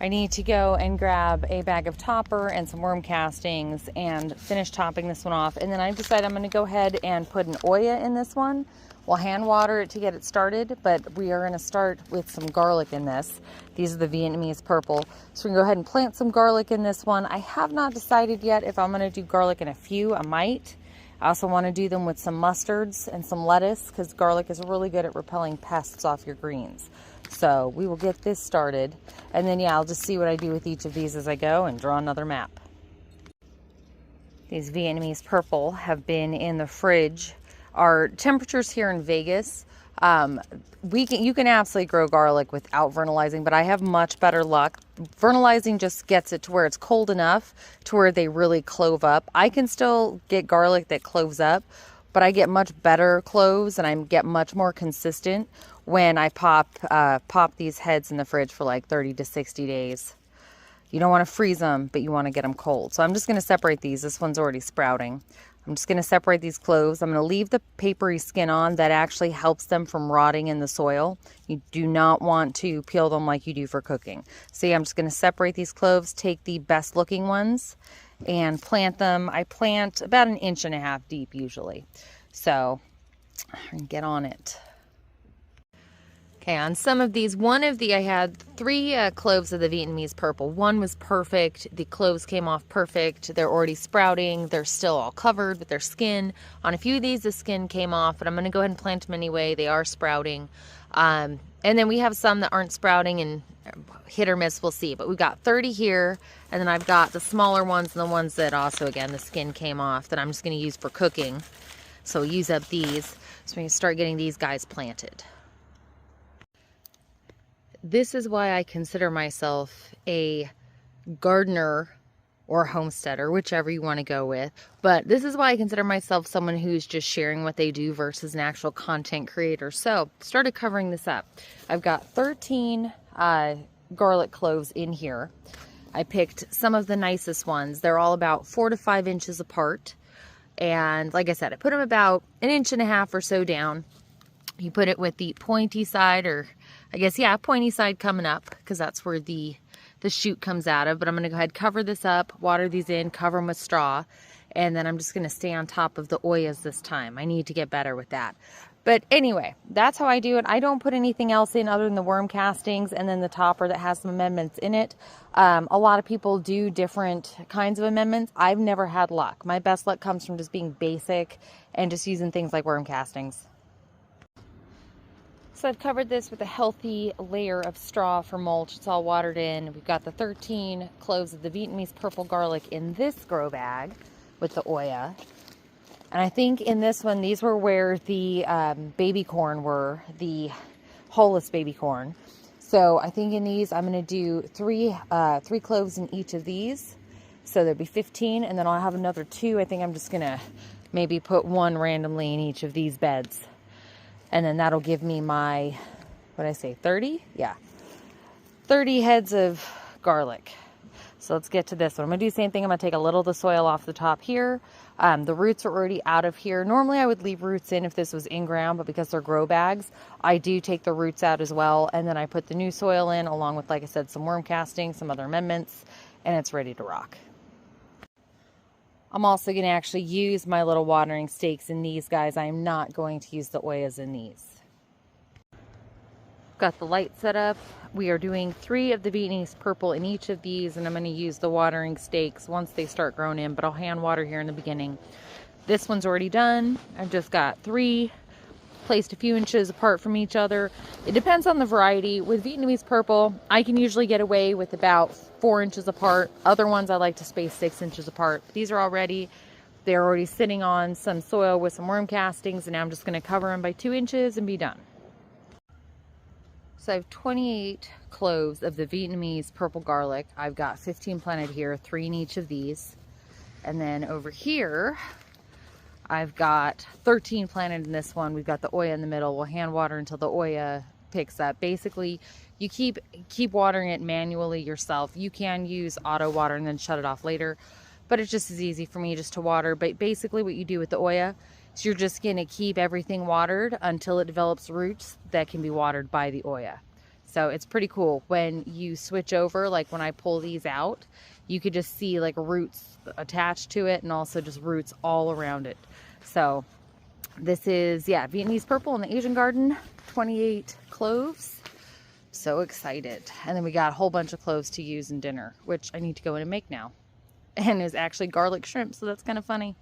I need to go and grab a bag of topper and some worm castings and finish topping this one off. And then I decided I'm going to go ahead and put an Oya in this one. We'll hand water it to get it started, but we are going to start with some garlic in this. These are the Vietnamese purple. So we can go ahead and plant some garlic in this one. I have not decided yet if I'm going to do garlic in a few. I might. I also want to do them with some mustards and some lettuce because garlic is really good at repelling pests off your greens. So we will get this started, and then yeah, I'll just see what I do with each of these as I go and draw another map. These Vietnamese purple have been in the fridge. Our temperatures here in Vegas, you can absolutely grow garlic without vernalizing, but I have much better luck. Vernalizing just gets it to where it's cold enough to where they really clove up. I can still get garlic that cloves up, but I get much better cloves and I get much more consistent when I pop these heads in the fridge for like 30 to 60 days. You don't want to freeze them, but you want to get them cold. So I'm just going to separate these. This one's already sprouting. I'm just going to separate these cloves. I'm going to leave the papery skin on. That actually helps them from rotting in the soil. You do not want to peel them like you do for cooking. So yeah, I'm just going to separate these cloves, take the best looking ones and plant them. I plant about 1.5 inches deep usually. So get on it. Okay, on some of these, I had 3 cloves of the Vietnamese purple. One was perfect. The cloves came off perfect. They're already sprouting. They're still all covered with their skin. On a few of these, the skin came off, but I'm going to go ahead and plant them anyway. They are sprouting. And then we have some that aren't sprouting and hit or miss, we'll see. But we've got 30 here, and then I've got the smaller ones and the ones that also, again, the skin came off that I'm just going to use for cooking. So we'll use up these. So we can start getting these guys planted. This is why I consider myself a gardener or homesteader, whichever you want to go with. But this is why I consider myself someone who's just sharing what they do versus an actual content creator. So started covering this up. I've got 13 garlic cloves in here. I picked some of the nicest ones. They're all about 4 to 5 inches apart. And like I said, I put them about 1.5 inches or so down. You put it with the pointy side, or I guess, yeah, pointy side coming up, because that's where the shoot comes out of. But I'm going to go ahead, cover this up, water these in, cover them with straw, and then I'm just going to stay on top of the Oyas this time. I need to get better with that. But anyway, that's how I do it. I don't put anything else in other than the worm castings and then the topper that has some amendments in it. A lot of people do different kinds of amendments. I've never had luck. My best luck comes from just being basic and just using things like worm castings. So I've covered this with a healthy layer of straw for mulch. It's all watered in. We've got the 13 cloves of the Vietnamese purple garlic in this grow bag with the Oya. And I think in this one, these were where the baby corn were, the hulless baby corn. So I think in these, I'm going to do three cloves in each of these. So there'll be 15, and then I'll have another 2. I think I'm just going to maybe put 1 randomly in each of these beds. And then that'll give me my, what did I say, 30? Yeah. 30 heads of garlic. So let's get to this one. I'm going to do the same thing. I'm going to take a little of the soil off the top here. The roots are already out of here. Normally I would leave roots in if this was in ground, but because they're grow bags, I do take the roots out as well. And then I put the new soil in along with, like I said, some worm casting, some other amendments, and it's ready to rock. I'm also going to actually use my little watering stakes in these guys. I am not going to use the Oyas in these. Got the light set up. We are doing 3 of the Vietnamese purple in each of these, and I'm going to use the watering stakes once they start growing in, but I'll hand water here in the beginning. This one's already done. I've just got 3 placed a few inches apart from each other. It depends on the variety. With Vietnamese purple, I can usually get away with about 4 inches apart. Other ones I like to space 6 inches apart. These are all ready. They're already sitting on some soil with some worm castings, and now I'm just going to cover them by 2 inches and be done. So I have 28 cloves of the Vietnamese purple garlic. I've got 15 planted here, 3 in each of these. And then over here, I've got 13 planted in this one. We've got the Oya in the middle. We'll hand water until the Oya picks up. Basically, you keep watering it manually yourself. You can use auto water and then shut it off later, but it's just as easy for me just to water. But basically what you do with the Oya is you're just going to keep everything watered until it develops roots that can be watered by the Oya. So it's pretty cool when you switch over, like when I pull these out, you could just see like roots attached to it and also just roots all around it. So this is, yeah, Vietnamese purple in the Asian garden, 28 cloves. So excited. And then we got a whole bunch of cloves to use in dinner, which I need to go in and make now. And it's actually garlic shrimp, so that's kind of funny.